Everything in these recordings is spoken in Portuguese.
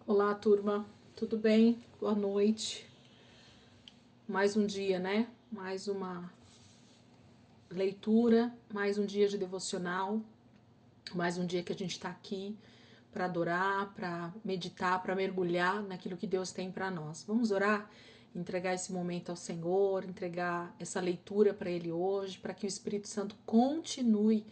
Olá, turma, tudo bem? Boa noite. Mais um dia, né? Mais uma leitura, mais um dia de devocional, mais um dia que a gente está aqui para adorar, para meditar, para mergulhar naquilo que Deus tem para nós. Vamos orar, entregar esse momento ao Senhor, entregar essa leitura para Ele hoje, para que o Espírito Santo continue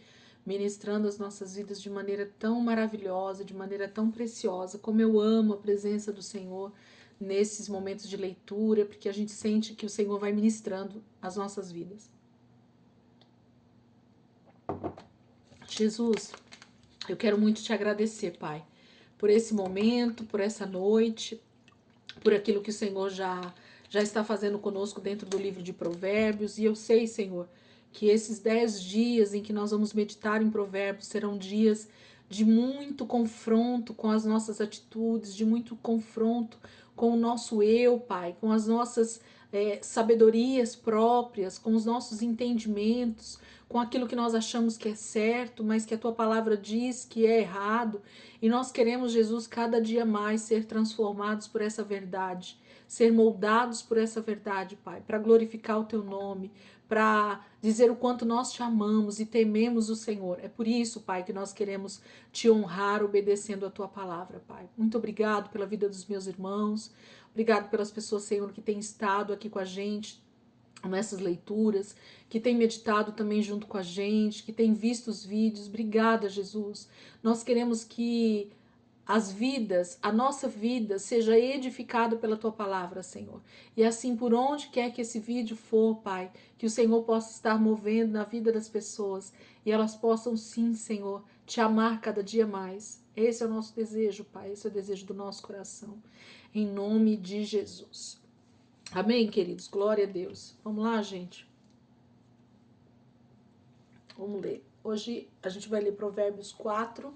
ministrando as nossas vidas de maneira tão maravilhosa, de maneira tão preciosa. Como eu amo a presença do Senhor nesses momentos de leitura, porque a gente sente que o Senhor vai ministrando as nossas vidas. Jesus, eu quero muito te agradecer, Pai, por esse momento, por essa noite, por aquilo que o Senhor já está fazendo conosco dentro do livro de Provérbios. E eu sei, Senhor, que esses 10 dias em que nós vamos meditar em Provérbios serão dias de muito confronto com as nossas atitudes, de muito confronto com o nosso eu, Pai, com as nossas sabedorias próprias, com os nossos entendimentos, com aquilo que nós achamos que é certo, mas que a tua palavra diz que é errado. E nós queremos, Jesus, cada dia mais ser transformados por essa verdade, ser moldados por essa verdade, Pai, para glorificar o teu nome, para dizer o quanto nós te amamos e tememos o Senhor. É por isso, Pai, que nós queremos te honrar obedecendo a tua palavra, Pai. Muito obrigado pela vida dos meus irmãos, obrigado pelas pessoas, Senhor, que têm estado aqui com a gente nessas leituras, que tem meditado também junto com a gente, que tem visto os vídeos. Obrigada, Jesus. Nós queremos que as vidas, a nossa vida seja edificada pela tua palavra, Senhor. E assim, por onde quer que esse vídeo for, Pai, que o Senhor possa estar movendo na vida das pessoas e elas possam sim, Senhor, te amar cada dia mais. Esse é o nosso desejo, Pai, esse é o desejo do nosso coração. Em nome de Jesus. Amém, queridos? Glória a Deus. Vamos lá, gente? Vamos ler. Hoje a gente vai ler Provérbios 4,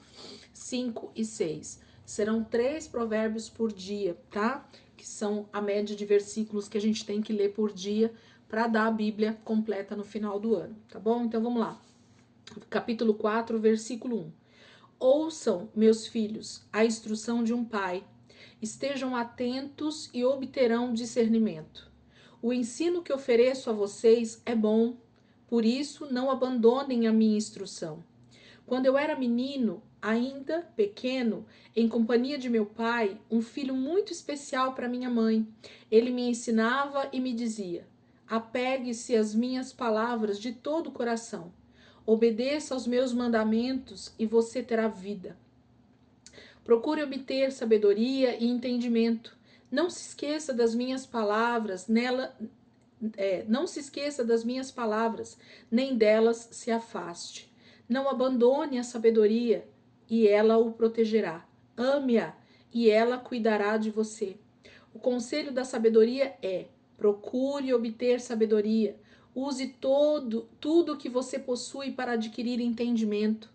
5 e 6. Serão 3 provérbios por dia, tá? Que são a média de versículos que a gente tem que ler por dia para dar a Bíblia completa no final do ano, tá bom? Então vamos lá. Capítulo 4, versículo 1. Ouçam, meus filhos, a instrução de um pai. Estejam atentos e obterão discernimento. O ensino que ofereço a vocês é bom, por isso não abandonem a minha instrução. Quando eu era menino, ainda pequeno, em companhia de meu pai, um filho muito especial para minha mãe, ele me ensinava e me dizia: apegue-se às minhas palavras de todo o coração. Obedeça aos meus mandamentos e você terá vida. Procure obter sabedoria e entendimento. Não se esqueça das minhas palavras, não se esqueça das minhas palavras, nem delas se afaste. Não abandone a sabedoria, e ela o protegerá. Ame-a, e ela cuidará de você. O conselho da sabedoria é: procure obter sabedoria. Use tudo que você possui para adquirir entendimento.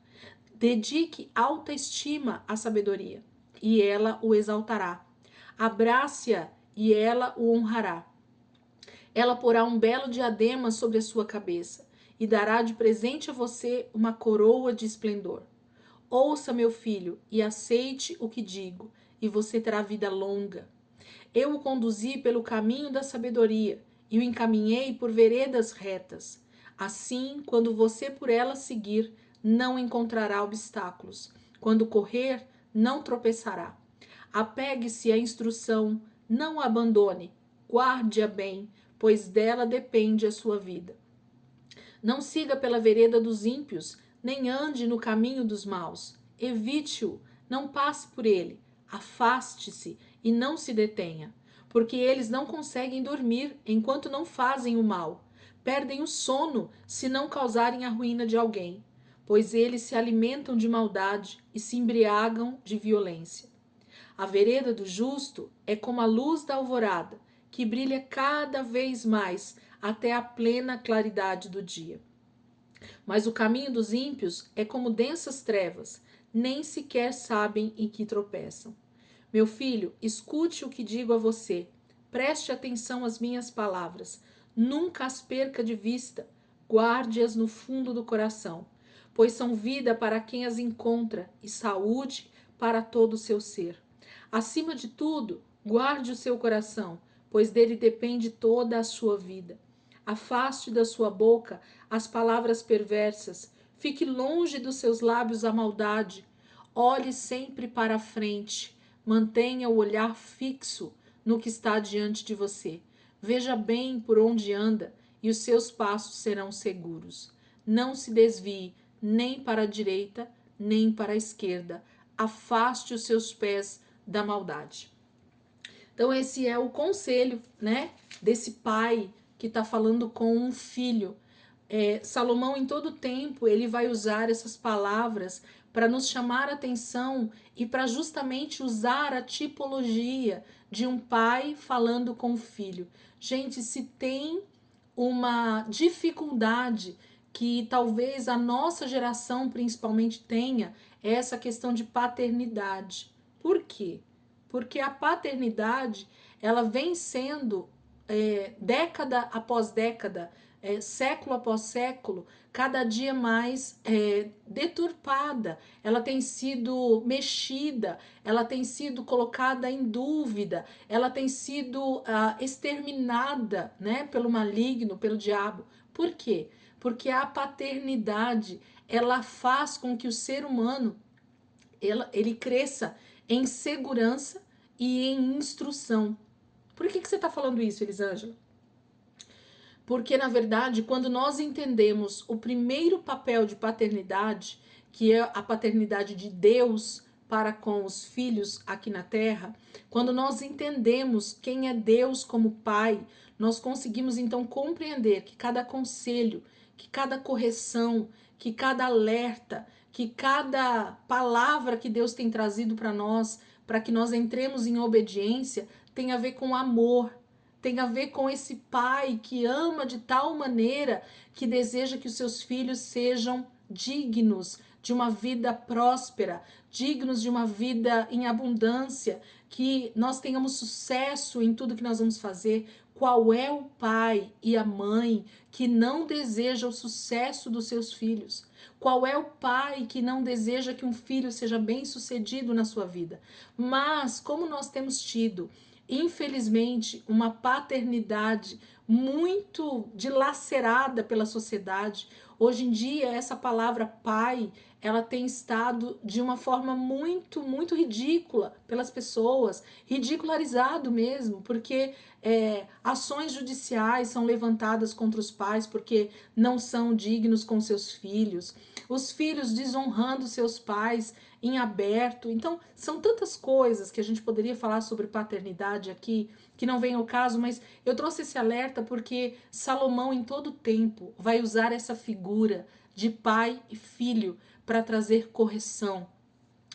Dedique alta estima à sabedoria, e ela o exaltará. Abrace-a, e ela o honrará. Ela porá um belo diadema sobre a sua cabeça e dará de presente a você uma coroa de esplendor. Ouça, meu filho, e aceite o que digo, e você terá vida longa. Eu o conduzi pelo caminho da sabedoria e o encaminhei por veredas retas. Assim, quando você por ela seguir, não encontrará obstáculos. Quando correr, não tropeçará. Apegue-se à instrução, não a abandone. Guarde-a bem, pois dela depende a sua vida. Não siga pela vereda dos ímpios, nem ande no caminho dos maus. Evite-o, não passe por ele. Afaste-se e não se detenha, porque eles não conseguem dormir enquanto não fazem o mal. Perdem o sono se não causarem a ruína de alguém, pois eles se alimentam de maldade e se embriagam de violência. A vereda do justo é como a luz da alvorada, que brilha cada vez mais até a plena claridade do dia. Mas o caminho dos ímpios é como densas trevas, nem sequer sabem em que tropeçam. Meu filho, escute o que digo a você. Preste atenção às minhas palavras. Nunca as perca de vista. Guarde-as no fundo do coração, pois são vida para quem as encontra e saúde para todo o seu ser. Acima de tudo, guarde o seu coração, pois dele depende toda a sua vida. Afaste da sua boca as palavras perversas, fique longe dos seus lábios a maldade. Olhe sempre para a frente, mantenha o olhar fixo no que está diante de você. Veja bem por onde anda e os seus passos serão seguros. Não se desvie nem para a direita, nem para a esquerda. Afaste os seus pés da maldade. Então esse é o conselho, né, desse pai que está falando com um filho. Salomão, em todo tempo, ele vai usar essas palavras para nos chamar a atenção e para justamente usar a tipologia de um pai falando com o filho. Gente, se tem uma dificuldade que talvez a nossa geração principalmente tenha, é essa questão de paternidade. Por quê? Porque a paternidade, ela vem sendo década após década, século após século, cada dia mais deturpada, ela tem sido mexida, ela tem sido colocada em dúvida, ela tem sido exterminada, né, pelo maligno, pelo diabo. Por quê? Porque a paternidade, ela faz com que o ser humano ele cresça em segurança e em instrução. Por que você está falando isso, Elisângela? Porque, na verdade, quando nós entendemos o primeiro papel de paternidade, que é a paternidade de Deus para com os filhos aqui na Terra, quando nós entendemos quem é Deus como Pai, nós conseguimos então compreender que cada conselho, que cada correção, que cada alerta, que cada palavra que Deus tem trazido para nós, para que nós entremos em obediência, tem a ver com amor, tem a ver com esse pai que ama de tal maneira que deseja que os seus filhos sejam dignos de uma vida próspera, dignos de uma vida em abundância, que nós tenhamos sucesso em tudo que nós vamos fazer. Qual é o pai e a mãe que não deseja o sucesso dos seus filhos? Qual é o pai que não deseja que um filho seja bem-sucedido na sua vida? Mas, como nós temos tido, infelizmente, uma paternidade muito dilacerada pela sociedade. Hoje em dia, essa palavra pai, ela tem estado de uma forma muito ridícula pelas pessoas, ridicularizado mesmo, porque ações judiciais são levantadas contra os pais porque não são dignos com seus filhos, os filhos desonrando seus pais em aberto. Então, são tantas coisas que a gente poderia falar sobre paternidade aqui, que não vem ao caso, mas eu trouxe esse alerta porque Salomão, em todo tempo, vai usar essa figura de pai e filho para trazer correção,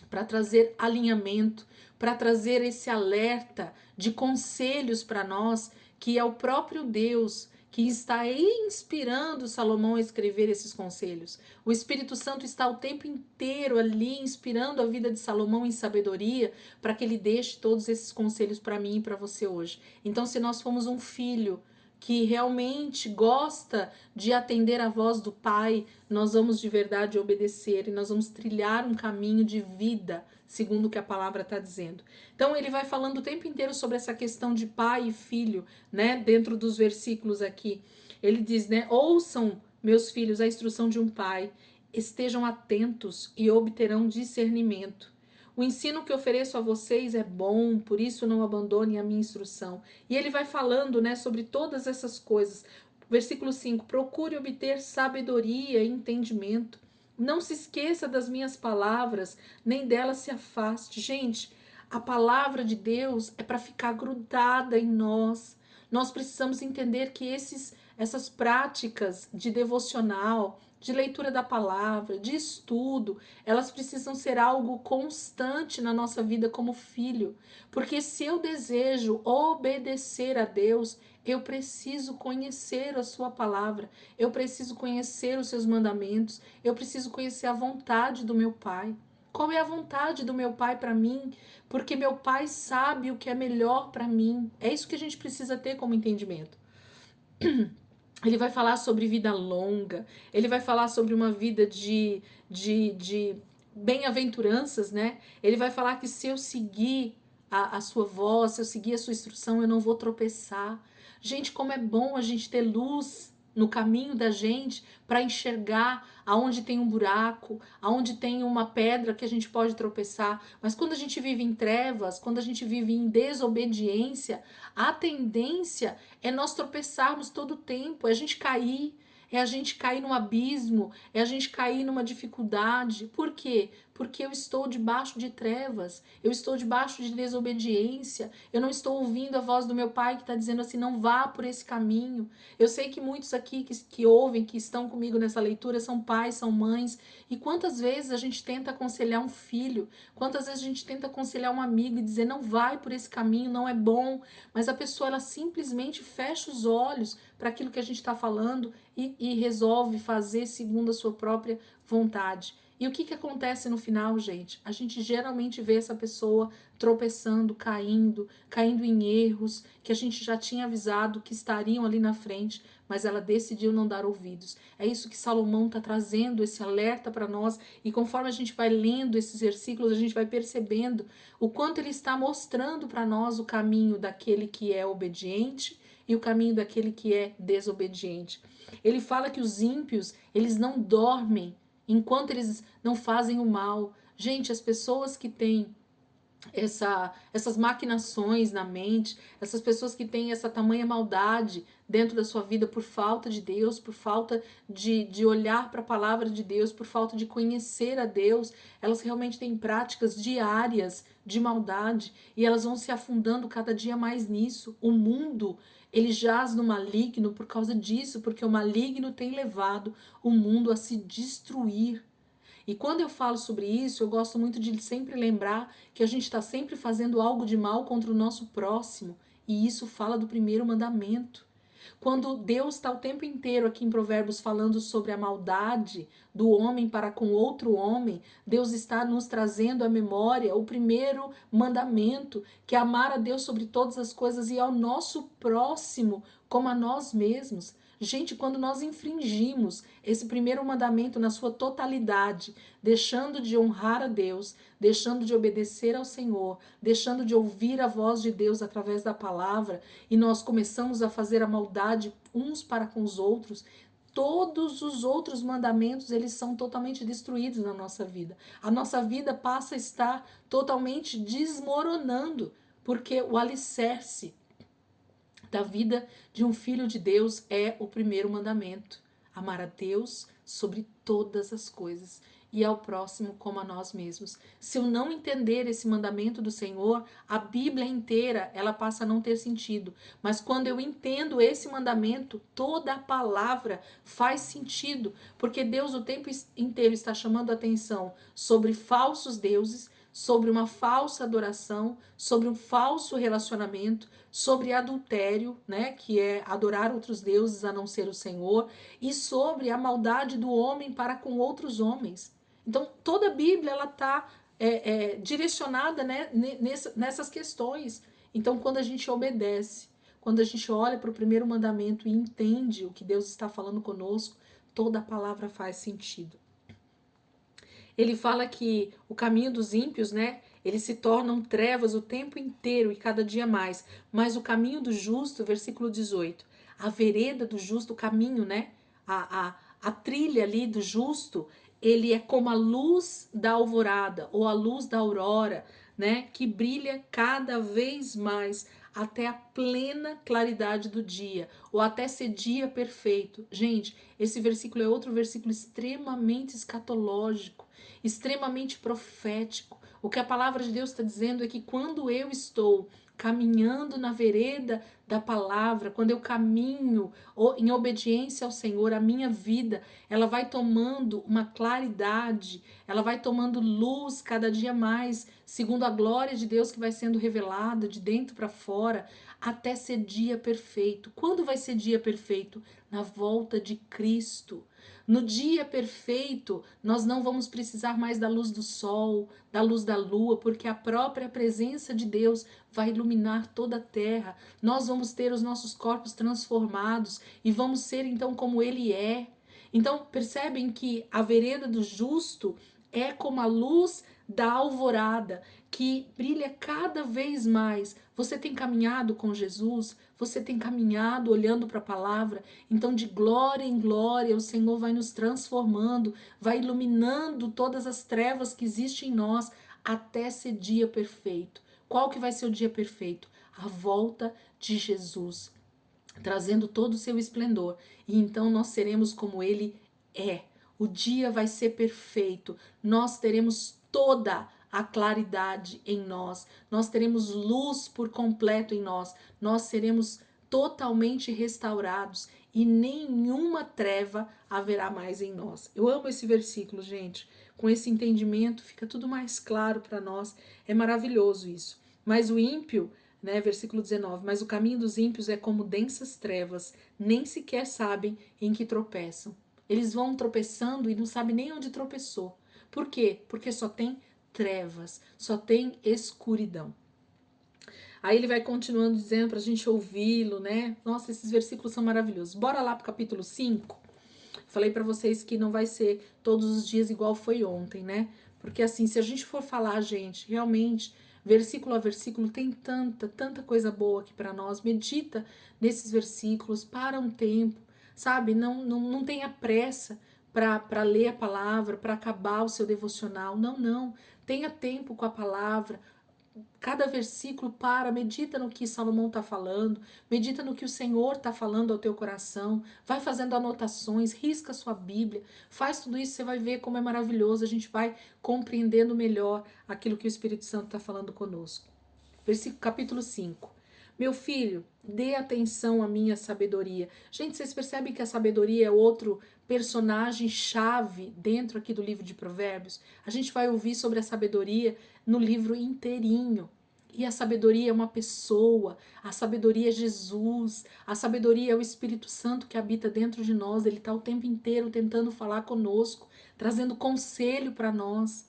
para trazer alinhamento, para trazer esse alerta de conselhos para nós, que é o próprio Deus que está inspirando Salomão a escrever esses conselhos. O Espírito Santo está o tempo inteiro ali inspirando a vida de Salomão em sabedoria para que ele deixe todos esses conselhos para mim e para você hoje. Então, se nós formos um filho que realmente gosta de atender a voz do Pai, nós vamos de verdade obedecer e nós vamos trilhar um caminho de vida, segundo o que a palavra está dizendo. Então ele vai falando o tempo inteiro sobre essa questão de pai e filho, né? Dentro dos versículos aqui, ele diz, né? Ouçam, meus filhos, a instrução de um pai, estejam atentos e obterão discernimento. O ensino que ofereço a vocês é bom, por isso não abandonem a minha instrução. E ele vai falando, né, sobre todas essas coisas. Versículo 5, procure obter sabedoria e entendimento. Não se esqueça das minhas palavras, nem delas se afaste. Gente, a palavra de Deus é para ficar grudada em nós. Nós precisamos entender que essas práticas de devocional, de leitura da palavra, de estudo, elas precisam ser algo constante na nossa vida como filho. Porque se eu desejo obedecer a Deus, eu preciso conhecer a sua palavra, eu preciso conhecer os seus mandamentos, eu preciso conhecer a vontade do meu Pai. Qual é a vontade do meu Pai para mim? Porque meu Pai sabe o que é melhor para mim. É isso que a gente precisa ter como entendimento. Ele vai falar sobre vida longa, ele vai falar sobre uma vida de bem-aventuranças, né? Ele vai falar que se eu seguir a sua voz, se eu seguir a sua instrução, eu não vou tropeçar. Gente, como é bom a gente ter luz no caminho da gente para enxergar aonde tem um buraco, aonde tem uma pedra que a gente pode tropeçar. Mas quando a gente vive em trevas, quando a gente vive em desobediência, a tendência é nós tropeçarmos todo o tempo, é a gente cair. É a gente cair num abismo, é a gente cair numa dificuldade. Por quê? Porque eu estou debaixo de trevas, eu estou debaixo de desobediência, eu não estou ouvindo a voz do meu pai que está dizendo assim, não vá por esse caminho. Eu sei que muitos aqui que ouvem, que estão comigo nessa leitura, são pais, são mães, e quantas vezes a gente tenta aconselhar um filho, quantas vezes a gente tenta aconselhar um amigo e dizer, não vai por esse caminho, não é bom, mas a pessoa, ela simplesmente fecha os olhos para aquilo que a gente está falando e resolve fazer segundo a sua própria vontade. E o que acontece no final, gente? A gente geralmente vê essa pessoa tropeçando, caindo em erros que a gente já tinha avisado que estariam ali na frente, mas ela decidiu não dar ouvidos. É isso que Salomão está trazendo, esse alerta para nós, e conforme a gente vai lendo esses versículos, a gente vai percebendo o quanto ele está mostrando para nós o caminho daquele que é obediente e o caminho daquele que é desobediente. Ele fala que os ímpios, eles não dormem enquanto eles não fazem o mal. Gente, as pessoas que têm essas maquinações na mente, essas pessoas que têm essa tamanha maldade dentro da sua vida por falta de Deus, por falta de olhar para a palavra de Deus, por falta de conhecer a Deus, elas realmente têm práticas diárias de maldade e elas vão se afundando cada dia mais nisso. O mundo, ele jaz no maligno por causa disso, porque o maligno tem levado o mundo a se destruir. E quando eu falo sobre isso, eu gosto muito de sempre lembrar que a gente está sempre fazendo algo de mal contra o nosso próximo. E isso fala do primeiro mandamento. Quando Deus está o tempo inteiro aqui em Provérbios falando sobre a maldade do homem para com outro homem, Deus está nos trazendo à memória o primeiro mandamento, que é amar a Deus sobre todas as coisas e ao nosso próximo como a nós mesmos. Gente, quando nós infringimos esse primeiro mandamento na sua totalidade, deixando de honrar a Deus, deixando de obedecer ao Senhor, deixando de ouvir a voz de Deus através da palavra, e nós começamos a fazer a maldade uns para com os outros, todos os outros mandamentos, eles são totalmente destruídos na nossa vida. A nossa vida passa a estar totalmente desmoronando, porque o alicerce da vida de um filho de Deus é o primeiro mandamento: amar a Deus sobre todas as coisas e ao próximo como a nós mesmos. Se eu não entender esse mandamento do Senhor, a Bíblia inteira ela passa a não ter sentido. Mas quando eu entendo esse mandamento, toda a palavra faz sentido, porque Deus o tempo inteiro está chamando a atenção sobre falsos deuses, sobre uma falsa adoração, sobre um falso relacionamento, sobre adultério, né, que é adorar outros deuses a não ser o Senhor, e sobre a maldade do homem para com outros homens. Então, toda a Bíblia ela está direcionada, né, nessas questões. Então, quando a gente obedece, quando a gente olha para o primeiro mandamento e entende o que Deus está falando conosco, toda a palavra faz sentido. Ele fala que o caminho dos ímpios, né, eles se tornam trevas o tempo inteiro e cada dia mais. Mas o caminho do justo, versículo 18, a vereda do justo, o caminho, né, a trilha ali do justo, ele é como a luz da alvorada ou a luz da aurora, né, que brilha cada vez mais até a plena claridade do dia, ou até ser dia perfeito. Gente, esse versículo é outro versículo extremamente escatológico, extremamente profético. O que a palavra de Deus está dizendo é que quando eu estou caminhando na vereda da palavra, quando eu caminho em obediência ao Senhor, a minha vida, ela vai tomando uma claridade, ela vai tomando luz cada dia mais, segundo a glória de Deus que vai sendo revelada de dentro para fora, até ser dia perfeito. Quando vai ser dia perfeito? Na volta de Cristo. No dia perfeito, nós não vamos precisar mais da luz do sol, da luz da lua, porque a própria presença de Deus vai iluminar toda a terra. Nós vamos ter os nossos corpos transformados e vamos ser então como Ele é. Então, percebem que a vereda do justo é como a luz da alvorada que brilha cada vez mais. Você tem caminhado com Jesus? Você tem caminhado olhando para a palavra? Então, de glória em glória, o Senhor vai nos transformando, vai iluminando todas as trevas que existem em nós até ser dia perfeito. Qual que vai ser o dia perfeito? A volta de Jesus, trazendo todo o seu esplendor. E então nós seremos como Ele é. O dia vai ser perfeito. Nós teremos toda a claridade em nós. Nós teremos luz por completo em nós. Nós seremos totalmente restaurados e nenhuma treva haverá mais em nós. Eu amo esse versículo, gente. Com esse entendimento fica tudo mais claro para nós. É maravilhoso isso. Mas o ímpio, né, versículo 19, mas o caminho dos ímpios é como densas trevas, nem sequer sabem em que tropeçam. Eles vão tropeçando e não sabem nem onde tropeçou. Por quê? Porque só tem trevas, só tem escuridão. Aí ele vai continuando dizendo para a gente ouvi-lo, né? Nossa, esses versículos são maravilhosos. Bora lá para o capítulo 5. Falei para vocês que não vai ser todos os dias igual foi ontem, né? Porque assim, se a gente for falar, gente, realmente, versículo a versículo, tem tanta coisa boa aqui para nós. Medita nesses versículos, para um tempo, sabe? Não tenha pressa para ler a palavra, para acabar o seu devocional. Não. Tenha tempo com a palavra. Cada versículo medita no que Salomão está falando, medita no que o Senhor está falando ao teu coração, vai fazendo anotações, risca a sua Bíblia, faz tudo isso, você vai ver como é maravilhoso, a gente vai compreendendo melhor aquilo que o Espírito Santo está falando conosco. Versículo, capítulo 5. Meu filho, dê atenção à minha sabedoria. Gente, vocês percebem que a sabedoria é outro personagem chave dentro aqui do livro de Provérbios? A gente vai ouvir sobre a sabedoria no livro inteirinho. E a sabedoria é uma pessoa, a sabedoria é Jesus, a sabedoria é o Espírito Santo que habita dentro de nós, ele está o tempo inteiro tentando falar conosco, trazendo conselho para nós.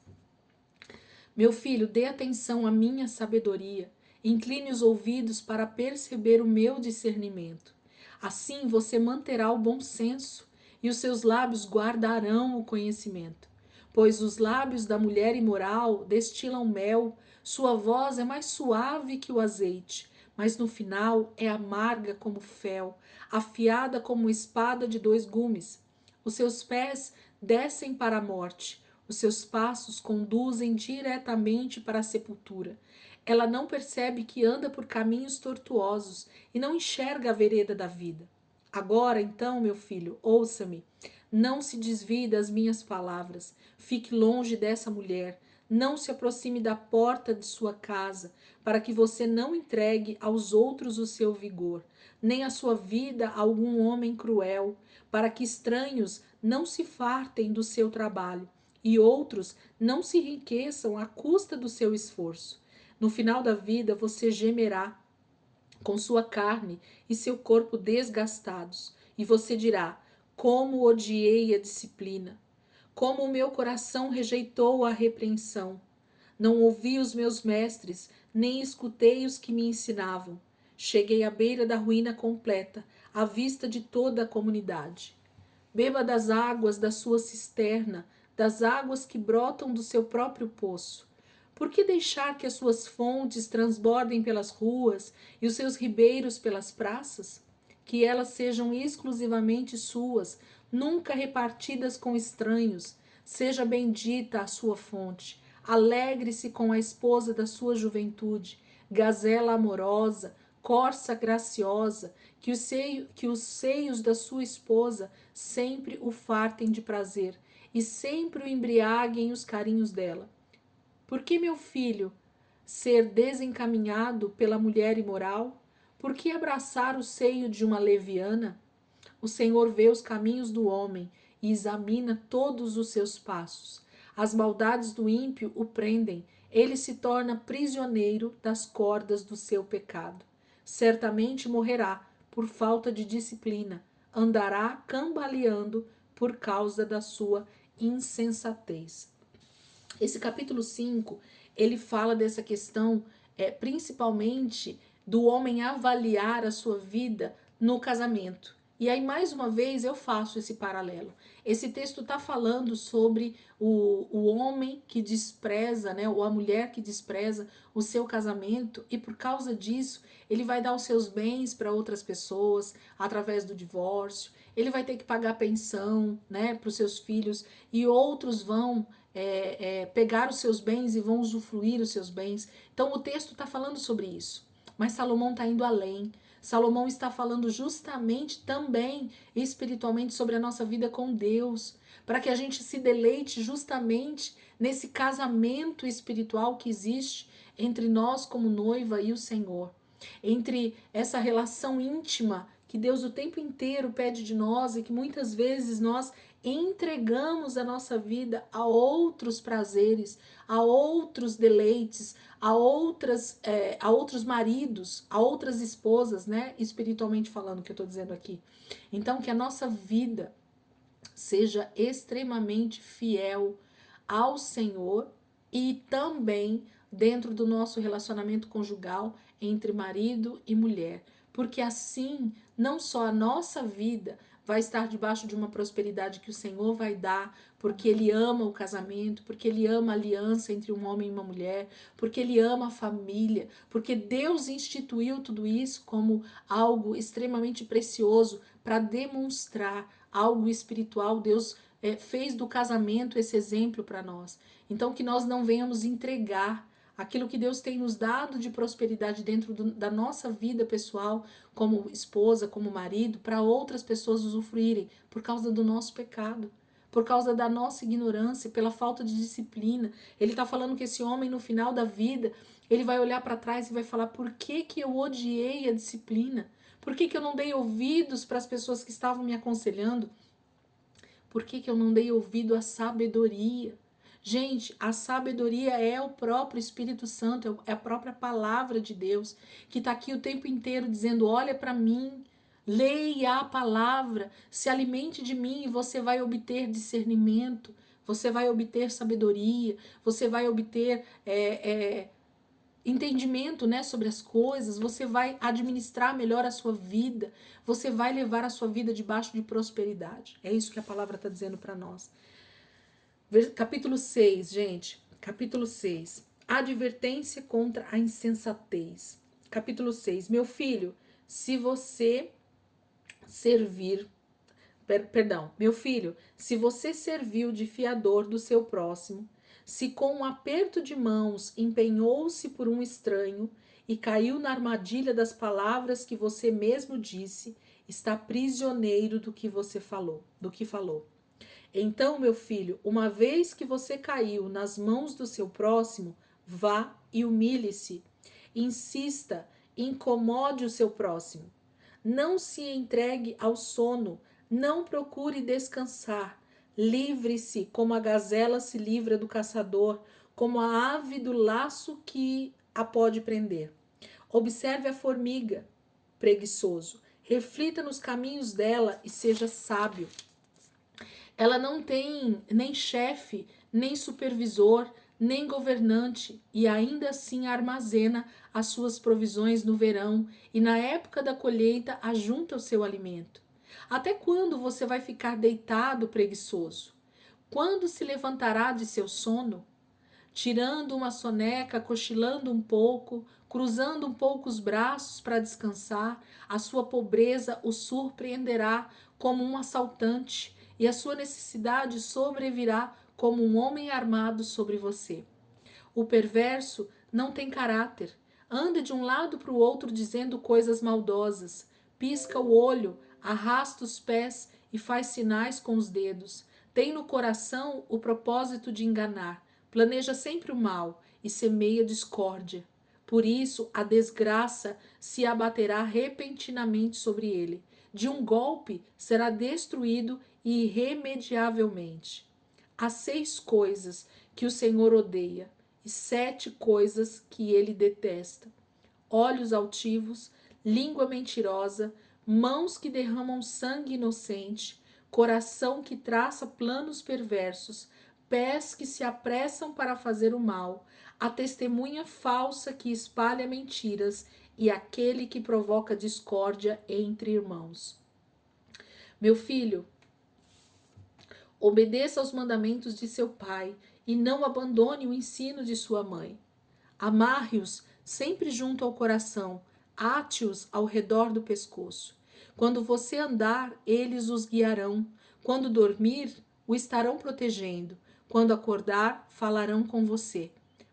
Meu filho, dê atenção à minha sabedoria. Incline os ouvidos para perceber o meu discernimento. Assim você manterá o bom senso e os seus lábios guardarão o conhecimento. Pois os lábios da mulher imoral destilam mel, sua voz é mais suave que o azeite, mas no final é amarga como fel, afiada como espada de dois gumes. Os seus pés descem para a morte, os seus passos conduzem diretamente para a sepultura. Ela não percebe que anda por caminhos tortuosos e não enxerga a vereda da vida. Agora, então, meu filho, ouça-me. Não se desvie das minhas palavras. Fique longe dessa mulher. Não se aproxime da porta de sua casa, para que você não entregue aos outros o seu vigor, nem a sua vida a algum homem cruel, para que estranhos não se fartem do seu trabalho e outros não se enriqueçam à custa do seu esforço. No final da vida você gemerá com sua carne e seu corpo desgastados, e você dirá: como odiei a disciplina, como o meu coração rejeitou a repreensão. Não ouvi os meus mestres, nem escutei os que me ensinavam. Cheguei à beira da ruína completa, à vista de toda a comunidade. Beba das águas da sua cisterna, das águas que brotam do seu próprio poço. Por que deixar que as suas fontes transbordem pelas ruas e os seus ribeiros pelas praças? Que elas sejam exclusivamente suas, nunca repartidas com estranhos. Seja bendita a sua fonte. Alegre-se com a esposa da sua juventude, gazela amorosa, corça graciosa, que os seios da sua esposa sempre o fartem de prazer e sempre o embriaguem os carinhos dela. Por que, meu filho, ser desencaminhado pela mulher imoral? Por que abraçar o seio de uma leviana? O Senhor vê os caminhos do homem e examina todos os seus passos. As maldades do ímpio o prendem, ele se torna prisioneiro das cordas do seu pecado. Certamente morrerá por falta de disciplina, andará cambaleando por causa da sua insensatez. Esse capítulo 5, ele fala dessa questão, principalmente do homem avaliar a sua vida no casamento. E aí, mais uma vez, eu faço esse paralelo. Esse texto está falando sobre o homem que despreza, né, ou a mulher que despreza o seu casamento, e por causa disso, ele vai dar os seus bens para outras pessoas através do divórcio, ele vai ter que pagar pensão, né, para os seus filhos, e outros vão pegar os seus bens e vão usufruir os seus bens. Então, o texto está falando sobre isso. Mas Salomão está indo além. Salomão está falando justamente também espiritualmente sobre a nossa vida com Deus, para que a gente se deleite justamente nesse casamento espiritual que existe entre nós como noiva e o Senhor, entre essa relação íntima que Deus o tempo inteiro pede de nós e que muitas vezes nós entregamos a nossa vida a outros prazeres, a outros deleites, a outros maridos, a outras esposas, né? Espiritualmente falando, que eu estou dizendo aqui. Então, que a nossa vida seja extremamente fiel ao Senhor e também dentro do nosso relacionamento conjugal entre marido e mulher. Porque assim, não só a nossa vida vai estar debaixo de uma prosperidade que o Senhor vai dar, porque Ele ama o casamento, porque Ele ama a aliança entre um homem e uma mulher, porque Ele ama a família, porque Deus instituiu tudo isso como algo extremamente precioso para demonstrar algo espiritual. Deus fez do casamento esse exemplo para nós. Então, que nós não venhamos entregar aquilo que Deus tem nos dado de prosperidade dentro da nossa vida pessoal, como esposa, como marido, para outras pessoas usufruírem por causa do nosso pecado, por causa da nossa ignorância, pela falta de disciplina. Ele está falando que esse homem, no final da vida, ele vai olhar para trás e vai falar: por que que eu odiei a disciplina? Por que que eu não dei ouvidos para as pessoas que estavam me aconselhando? Por que que eu não dei ouvido à sabedoria? Gente, a sabedoria é o próprio Espírito Santo, é a própria palavra de Deus, que está aqui o tempo inteiro dizendo: olha para mim, leia a palavra, se alimente de mim e você vai obter discernimento, você vai obter sabedoria, você vai obter entendimento, né, sobre as coisas, você vai administrar melhor a sua vida, você vai levar a sua vida debaixo de prosperidade. É isso que a palavra está dizendo para nós. Capítulo 6, gente. Capítulo 6. Advertência contra a insensatez. Capítulo 6. Meu filho, se você servir... meu filho, se você serviu de fiador do seu próximo, se com um aperto de mãos empenhou-se por um estranho e caiu na armadilha das palavras que você mesmo disse, está prisioneiro do que você falou, do que falou. Então, meu filho, uma vez que você caiu nas mãos do seu próximo, vá e humilhe-se. Insista, incomode o seu próximo. Não se entregue ao sono, não procure descansar. Livre-se como a gazela se livra do caçador, como a ave do laço que a pode prender. Observe a formiga, preguiçoso. Reflita nos caminhos dela e seja sábio. Ela não tem nem chefe, nem supervisor, nem governante, e ainda assim armazena as suas provisões no verão e na época da colheita ajunta o seu alimento. Até quando você vai ficar deitado preguiçoso? Quando se levantará de seu sono? Tirando uma soneca, cochilando um pouco, cruzando um pouco os braços para descansar, a sua pobreza o surpreenderá como um assaltante, e a sua necessidade sobrevirá como um homem armado sobre você. O perverso não tem caráter, anda de um lado para o outro dizendo coisas maldosas, pisca o olho, arrasta os pés e faz sinais com os dedos. Tem no coração o propósito de enganar, planeja sempre o mal e semeia discórdia. Por isso, a desgraça se abaterá repentinamente sobre ele. De um golpe será destruído irremediavelmente. Há 6 coisas que o Senhor odeia e 7 coisas que ele detesta: olhos altivos, língua mentirosa, mãos que derramam sangue inocente, coração que traça planos perversos, pés que se apressam para fazer o mal, a testemunha falsa que espalha mentiras e aquele que provoca discórdia entre irmãos. Meu filho, obedeça aos mandamentos de seu pai e não abandone o ensino de sua mãe. Amarre-os sempre junto ao coração, ate-os ao redor do pescoço. Quando você andar, eles os guiarão. Quando dormir, o estarão protegendo. Quando acordar, falarão com você.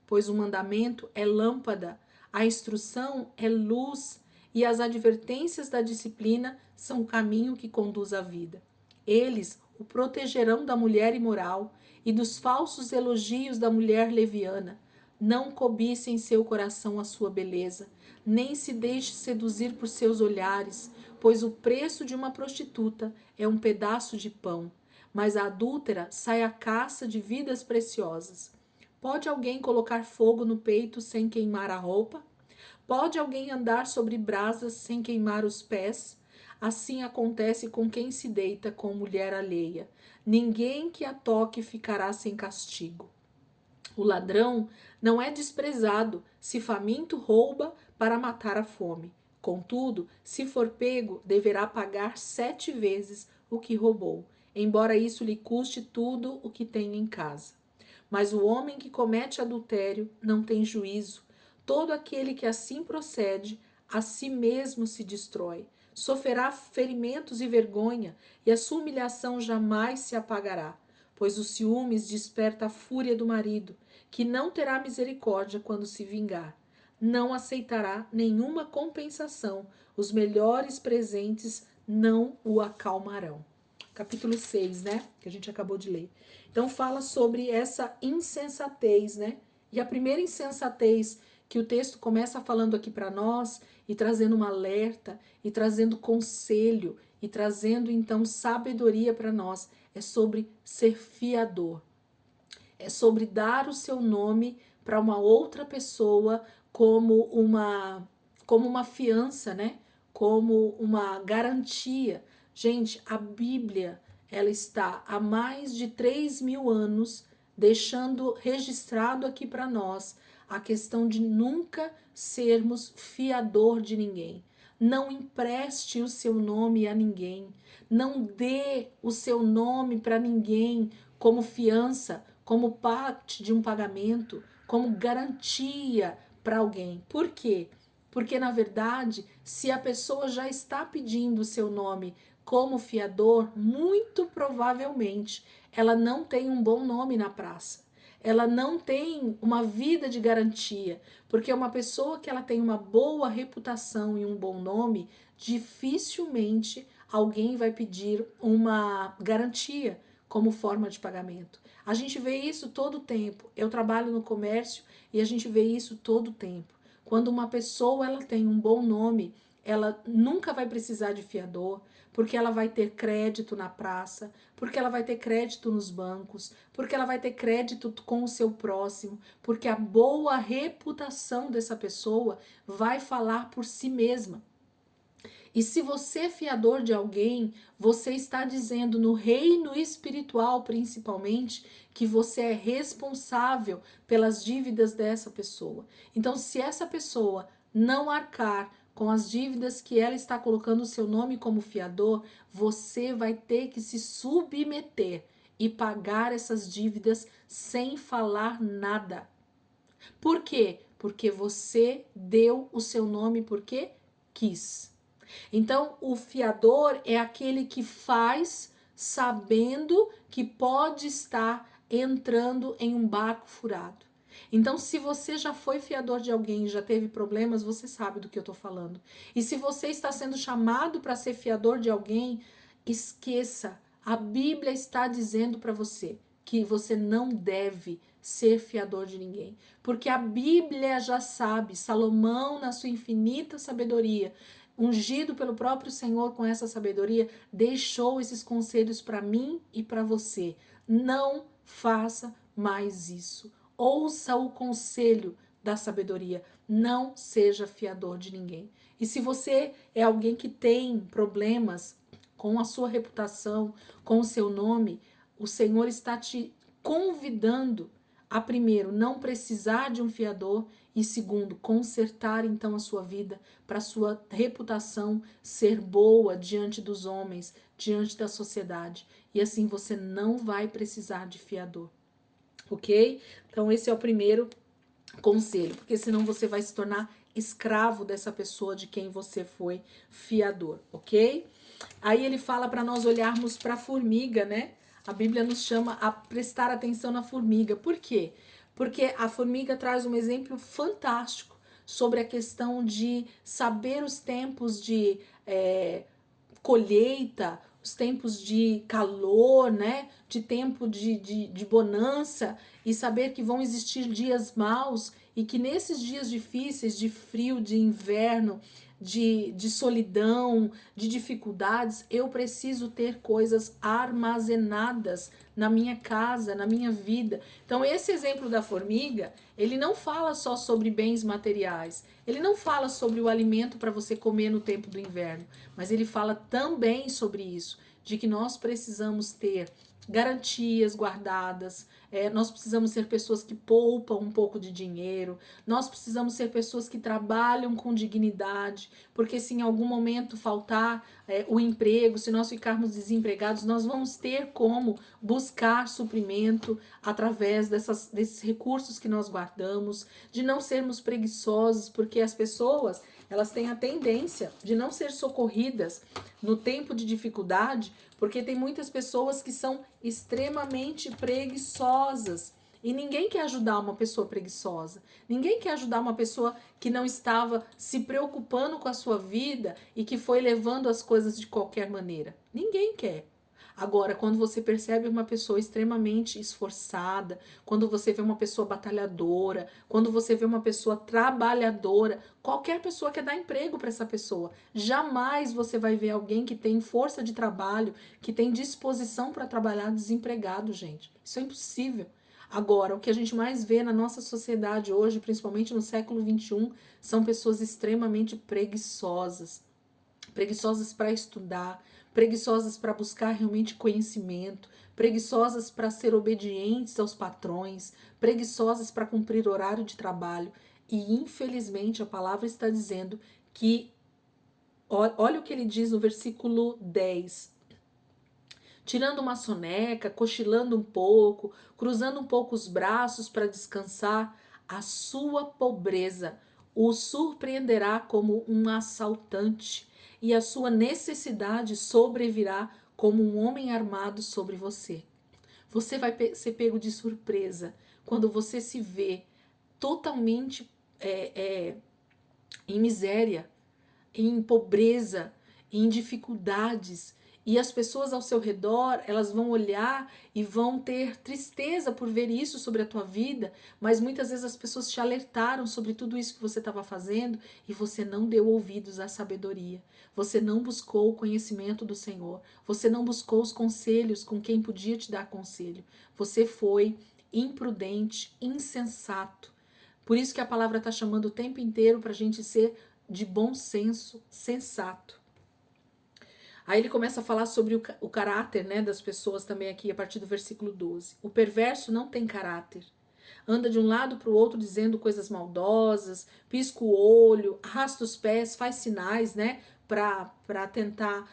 Pois o mandamento é lâmpada, a instrução é luz e as advertências da disciplina são o caminho que conduz à vida. Eles o protegerão da mulher imoral e dos falsos elogios da mulher leviana. Não cobice em seu coração a sua beleza, nem se deixe seduzir por seus olhares, pois o preço de uma prostituta é um pedaço de pão, mas a adúltera sai à caça de vidas preciosas. Pode alguém colocar fogo no peito sem queimar a roupa? Pode alguém andar sobre brasas sem queimar os pés? Assim acontece com quem se deita com mulher alheia. Ninguém que a toque ficará sem castigo. O ladrão não é desprezado, se faminto rouba para matar a fome. Contudo, se for pego, deverá pagar 7 vezes o que roubou, embora isso lhe custe tudo o que tem em casa. Mas o homem que comete adultério não tem juízo. Todo aquele que assim procede, a si mesmo se destrói. Sofrerá ferimentos e vergonha, e a sua humilhação jamais se apagará. Pois o ciúmes desperta a fúria do marido, que não terá misericórdia quando se vingar. Não aceitará nenhuma compensação. Os melhores presentes não o acalmarão. Capítulo 6, né? Que a gente acabou de ler. Então fala sobre essa insensatez, né? E a primeira insensatez que o texto começa falando aqui para nós e trazendo um alerta e trazendo conselho e trazendo então sabedoria para nós é sobre ser fiador. É sobre dar o seu nome para uma outra pessoa como uma fiança, né? Como uma garantia. Gente, a Bíblia, ela está há mais de 3.000 anos deixando registrado aqui para nós a questão de nunca sermos fiador de ninguém. Não empreste o seu nome a ninguém. Não dê o seu nome para ninguém como fiança, como parte de um pagamento, como garantia para alguém. Por quê? Porque, na verdade, se a pessoa já está pedindo o seu nome como fiador, muito provavelmente ela não tem um bom nome na praça. Ela não tem uma vida de garantia, porque uma pessoa que ela tem uma boa reputação e um bom nome, dificilmente alguém vai pedir uma garantia como forma de pagamento. A gente vê isso todo o tempo. Eu trabalho no comércio e a gente vê isso todo o tempo. Quando uma pessoa ela tem um bom nome, ela nunca vai precisar de fiador, porque ela vai ter crédito na praça, porque ela vai ter crédito nos bancos, porque ela vai ter crédito com o seu próximo, porque a boa reputação dessa pessoa vai falar por si mesma. E se você é fiador de alguém, você está dizendo no reino espiritual, principalmente, que você é responsável pelas dívidas dessa pessoa. Então, se essa pessoa não arcar com as dívidas que ela está colocando o seu nome como fiador, você vai ter que se submeter e pagar essas dívidas sem falar nada. Por quê? Porque você deu o seu nome porque quis. Então, o fiador é aquele que faz sabendo que pode estar entrando em um barco furado. Então, se você já foi fiador de alguém e já teve problemas, você sabe do que eu estou falando. E se você está sendo chamado para ser fiador de alguém, esqueça. A Bíblia está dizendo para você que você não deve ser fiador de ninguém. Porque a Bíblia já sabe, Salomão, na sua infinita sabedoria, ungido pelo próprio Senhor com essa sabedoria, deixou esses conselhos para mim e para você. Não faça mais isso. Ouça o conselho da sabedoria. Não seja fiador de ninguém. E se você é alguém que tem problemas com a sua reputação, com o seu nome, o Senhor está te convidando a, primeiro, não precisar de um fiador e, segundo, consertar então a sua vida para a sua reputação ser boa diante dos homens, diante da sociedade. E assim você não vai precisar de fiador, ok? Então esse é o primeiro conselho, porque senão você vai se tornar escravo dessa pessoa de quem você foi fiador, ok? Aí ele fala para nós olharmos para a formiga, né? A Bíblia nos chama a prestar atenção na formiga. Por quê? Porque a formiga traz um exemplo fantástico sobre a questão de saber os tempos de colheita, os tempos de calor, né? De tempo de bonança, e saber que vão existir dias maus e que nesses dias difíceis, de frio, de inverno, de solidão, de dificuldades, eu preciso ter coisas armazenadas na minha casa, na minha vida. Então, esse exemplo da formiga, ele não fala só sobre bens materiais, ele não fala sobre o alimento para você comer no tempo do inverno, mas ele fala também sobre isso, de que nós precisamos ter garantias guardadas, nós precisamos ser pessoas que poupam um pouco de dinheiro, nós precisamos ser pessoas que trabalham com dignidade, porque se em algum momento faltar o emprego, se nós ficarmos desempregados, nós vamos ter como buscar suprimento através desses recursos que nós guardamos, de não sermos preguiçosos, porque as pessoas, elas têm a tendência de não ser socorridas no tempo de dificuldade, porque tem muitas pessoas que são extremamente preguiçosas. E ninguém quer ajudar uma pessoa preguiçosa. Ninguém quer ajudar uma pessoa que não estava se preocupando com a sua vida e que foi levando as coisas de qualquer maneira. Ninguém quer. Agora, quando você percebe uma pessoa extremamente esforçada, quando você vê uma pessoa batalhadora, quando você vê uma pessoa trabalhadora, qualquer pessoa quer dar emprego para essa pessoa. Jamais você vai ver alguém que tem força de trabalho, que tem disposição para trabalhar desempregado, gente. Isso é impossível. Agora, o que a gente mais vê na nossa sociedade hoje, principalmente no século XXI, são pessoas extremamente preguiçosas. Preguiçosas para estudar, preguiçosas para buscar realmente conhecimento, preguiçosas para ser obedientes aos patrões, preguiçosas para cumprir horário de trabalho. E infelizmente a palavra está dizendo que, olha o que ele diz no versículo 10. Tirando uma soneca, cochilando um pouco, cruzando um pouco os braços para descansar, a sua pobreza o surpreenderá como um assaltante, e a sua necessidade sobrevirá como um homem armado sobre você. Você vai ser pego de surpresa quando você se vê totalmente em miséria, em pobreza, em dificuldades, e as pessoas ao seu redor, elas vão olhar e vão ter tristeza por ver isso sobre a tua vida, mas muitas vezes as pessoas te alertaram sobre tudo isso que você estava fazendo e você não deu ouvidos à sabedoria. Você não buscou o conhecimento do Senhor. Você não buscou os conselhos com quem podia te dar conselho. Você foi imprudente, insensato. Por isso que a palavra está chamando o tempo inteiro para a gente ser de bom senso, sensato. Aí ele começa a falar sobre o caráter, né, das pessoas também aqui, a partir do versículo 12. O perverso não tem caráter. Anda de um lado para o outro dizendo coisas maldosas, pisca o olho, arrasta os pés, faz sinais, né, para tentar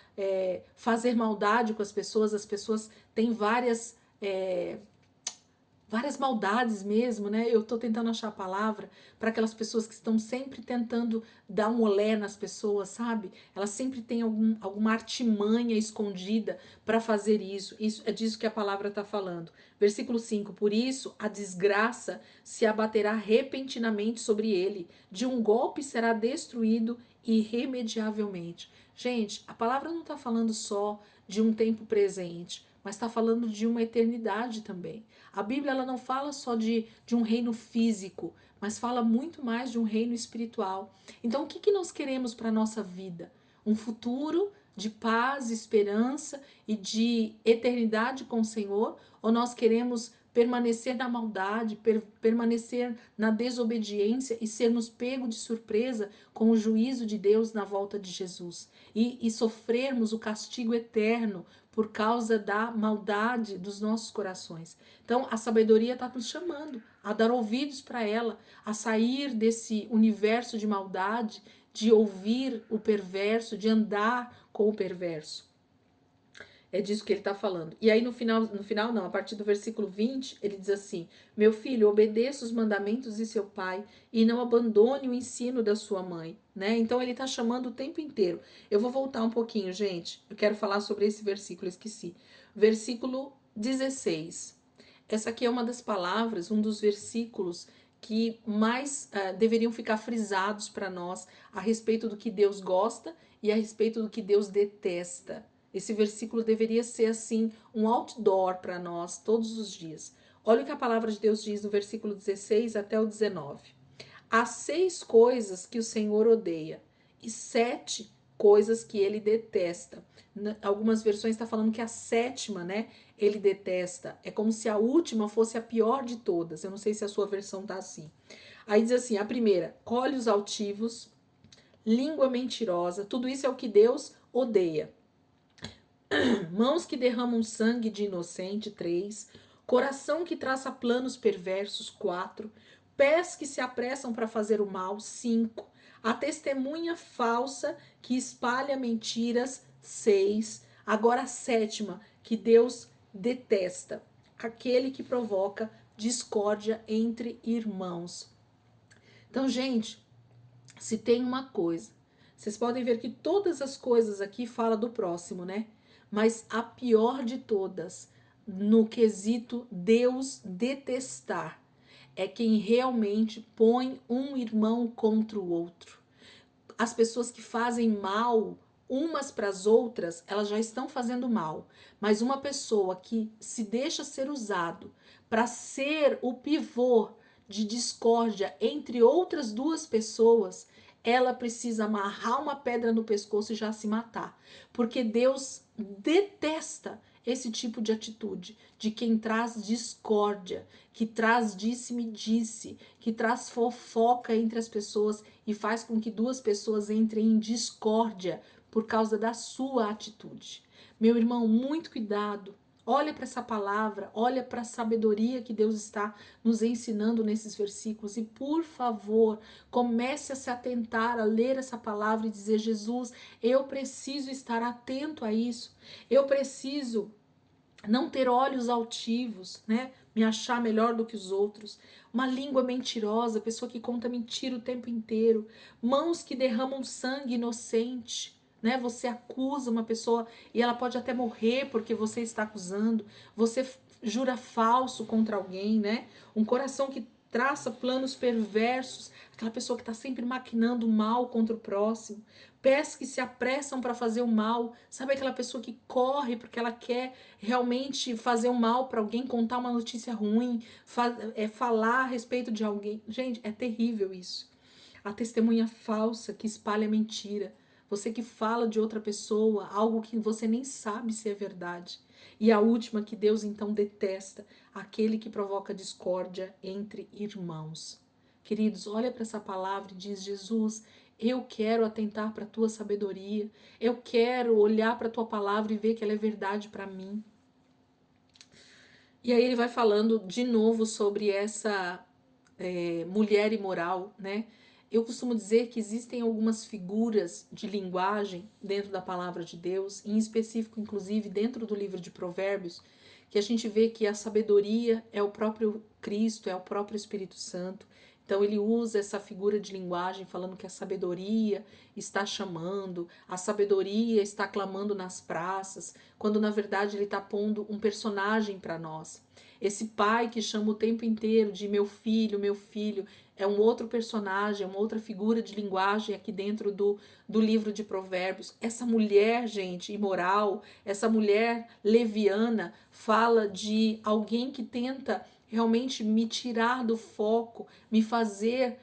fazer maldade com as pessoas. As pessoas têm várias maldades mesmo, né? Eu tô tentando achar a palavra para aquelas pessoas que estão sempre tentando dar um olé nas pessoas, sabe? Elas sempre têm alguma artimanha escondida para fazer isso. Isso é disso que a palavra está falando. Versículo 5. Por isso a desgraça se abaterá repentinamente sobre ele, de um golpe será destruído irremediavelmente. Gente, a palavra não está falando só de um tempo presente, mas está falando de uma eternidade também. A Bíblia ela não fala só de um reino físico, mas fala muito mais de um reino espiritual. Então, o que nós queremos para a nossa vida? Um futuro de paz, esperança e de eternidade com o Senhor? Ou nós queremos permanecer na maldade, permanecer na desobediência e sermos pegos de surpresa com o juízo de Deus na volta de Jesus e sofrermos o castigo eterno por causa da maldade dos nossos corações? Então a sabedoria está nos chamando a dar ouvidos para ela, a sair desse universo de maldade, de ouvir o perverso, de andar com o perverso. É disso que ele está falando. E aí no final não, a partir do versículo 20, ele diz assim: Meu filho, obedeça os mandamentos de seu pai e não abandone o ensino da sua mãe, né? Então ele está chamando o tempo inteiro. Eu vou voltar um pouquinho, gente. Eu quero falar sobre esse versículo, esqueci. Versículo 16. Essa aqui é uma das palavras, um dos versículos que mais deveriam ficar frisados para nós a respeito do que Deus gosta e a respeito do que Deus detesta. Esse versículo deveria ser assim um outdoor para nós todos os dias. Olha o que a palavra de Deus diz no versículo 16 até o 19. Há 6 coisas que o Senhor odeia e 7 coisas que ele detesta. Algumas versões está falando que a sétima, né, ele detesta. É como se a última fosse a pior de todas. Eu não sei se a sua versão tá assim. Aí diz assim, a primeira, olhos altivos, língua mentirosa, tudo isso é o que Deus odeia. Mãos que derramam sangue de inocente, 3. Coração que traça planos perversos, 4. Pés que se apressam para fazer o mal, 5. A testemunha falsa que espalha mentiras, 6. Agora a sétima, que Deus detesta, aquele que provoca discórdia entre irmãos. Então, gente, se tem uma coisa, vocês podem ver que todas as coisas aqui falam do próximo, né? Mas a pior de todas, no quesito Deus detestar, é quem realmente põe um irmão contra o outro. As pessoas que fazem mal umas para as outras, elas já estão fazendo mal. Mas uma pessoa que se deixa ser usado para ser o pivô de discórdia entre outras duas pessoas, ela precisa amarrar uma pedra no pescoço e já se matar. Porque Deus detesta esse tipo de atitude, de quem traz discórdia, que traz disse-me-disse, que traz fofoca entre as pessoas e faz com que duas pessoas entrem em discórdia por causa da sua atitude. Meu irmão, muito cuidado. Olha para essa palavra, olha para a sabedoria que Deus está nos ensinando nesses versículos e, por favor, comece a se atentar a ler essa palavra e dizer: Jesus, eu preciso estar atento a isso, eu preciso não ter olhos altivos, né? Me achar melhor do que os outros, uma língua mentirosa, pessoa que conta mentira o tempo inteiro, mãos que derramam sangue inocente, né? Você acusa uma pessoa e ela pode até morrer porque você está acusando, você jura falso contra alguém, né? Um coração que traça planos perversos, aquela pessoa que está sempre maquinando mal contra o próximo, pés que se apressam para fazer o mal, sabe aquela pessoa que corre porque ela quer realmente fazer o mal para alguém, contar uma notícia ruim, falar a respeito de alguém. Gente, é terrível isso. A testemunha falsa que espalha mentira. Você que fala de outra pessoa, algo que você nem sabe se é verdade. E a última que Deus então detesta, aquele que provoca discórdia entre irmãos. Queridos, olha para essa palavra e diz: Jesus, eu quero atentar para a tua sabedoria, eu quero olhar para a tua palavra e ver que ela é verdade para mim. E aí ele vai falando de novo sobre essa mulher imoral, né? Eu costumo dizer que existem algumas figuras de linguagem dentro da palavra de Deus, em específico, inclusive, dentro do livro de Provérbios, que a gente vê que a sabedoria é o próprio Cristo, é o próprio Espírito Santo. Então ele usa essa figura de linguagem falando que a sabedoria está chamando, a sabedoria está clamando nas praças, quando na verdade ele está pondo um personagem para nós. Esse pai que chama o tempo inteiro de meu filho, é um outro personagem, é uma outra figura de linguagem aqui dentro do livro de Provérbios. Essa mulher, gente, imoral, essa mulher leviana, fala de alguém que tenta realmente me tirar do foco, me fazer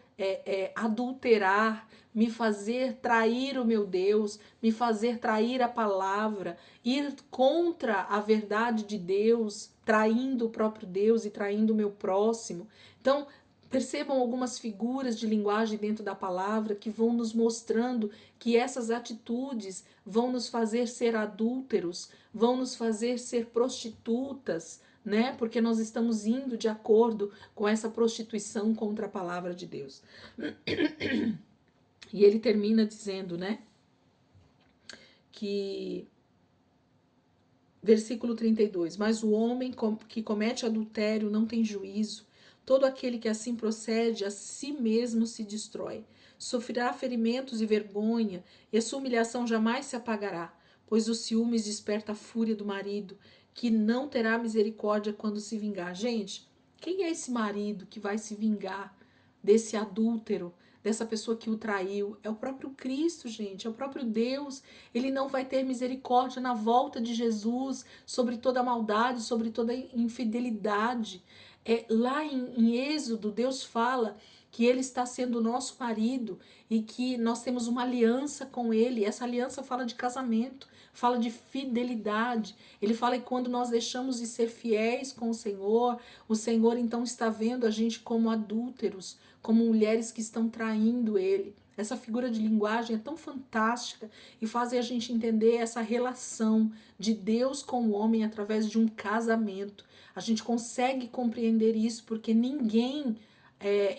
adulterar, me fazer trair o meu Deus, me fazer trair a palavra, ir contra a verdade de Deus, traindo o próprio Deus e traindo o meu próximo. Então, percebam algumas figuras de linguagem dentro da palavra que vão nos mostrando que essas atitudes vão nos fazer ser adúlteros, vão nos fazer ser prostitutas, né? Porque nós estamos indo de acordo com essa prostituição contra a palavra de Deus. E ele termina dizendo, né, que Versículo 32. Mas o homem que comete adultério não tem juízo. Todo aquele que assim procede, a si mesmo se destrói. Sofrerá ferimentos e vergonha, e a sua humilhação jamais se apagará, pois o ciúmes desperta a fúria do marido, que não terá misericórdia quando se vingar. Gente, quem é esse marido que vai se vingar desse adúltero, dessa pessoa que o traiu? É o próprio Cristo, gente, é o próprio Deus. Ele não vai ter misericórdia na volta de Jesus sobre toda a maldade, sobre toda a infidelidade. Lá em Êxodo, Deus fala que ele está sendo o nosso marido e que nós temos uma aliança com ele. Essa aliança fala de casamento, fala de fidelidade. Ele fala que quando nós deixamos de ser fiéis com o Senhor então está vendo a gente como adúlteros, como mulheres que estão traindo ele. Essa figura de linguagem é tão fantástica e faz a gente entender essa relação de Deus com o homem através de um casamento. A gente consegue compreender isso porque ninguém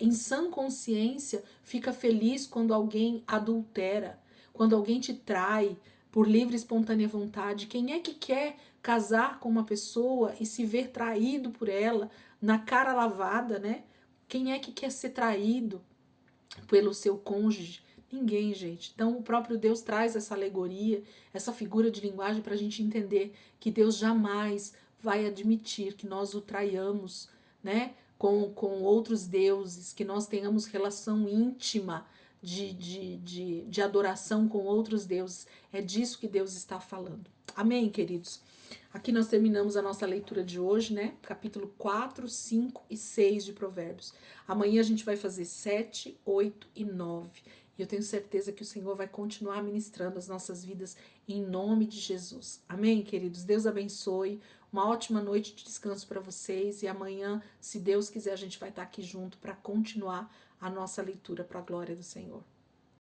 em sã consciência fica feliz quando alguém adultera, quando alguém te trai por livre e espontânea vontade. Quem é que quer casar com uma pessoa e se ver traído por ela na cara lavada, né? Quem é que quer ser traído pelo seu cônjuge? Ninguém, gente. Então, o próprio Deus traz essa alegoria, essa figura de linguagem para a gente entender que Deus jamais vai admitir que nós o traiamos, né? Com outros deuses, que nós tenhamos relação íntima de adoração com outros deuses. É disso que Deus está falando. Amém, queridos? Aqui nós terminamos a nossa leitura de hoje, né? Capítulo 4, 5 e 6 de Provérbios. Amanhã a gente vai fazer 7, 8 e 9. E eu tenho certeza que o Senhor vai continuar ministrando as nossas vidas em nome de Jesus. Amém, queridos? Deus abençoe. Uma ótima noite de descanso para vocês. E amanhã, se Deus quiser, a gente vai estar aqui junto para continuar a nossa leitura para a glória do Senhor.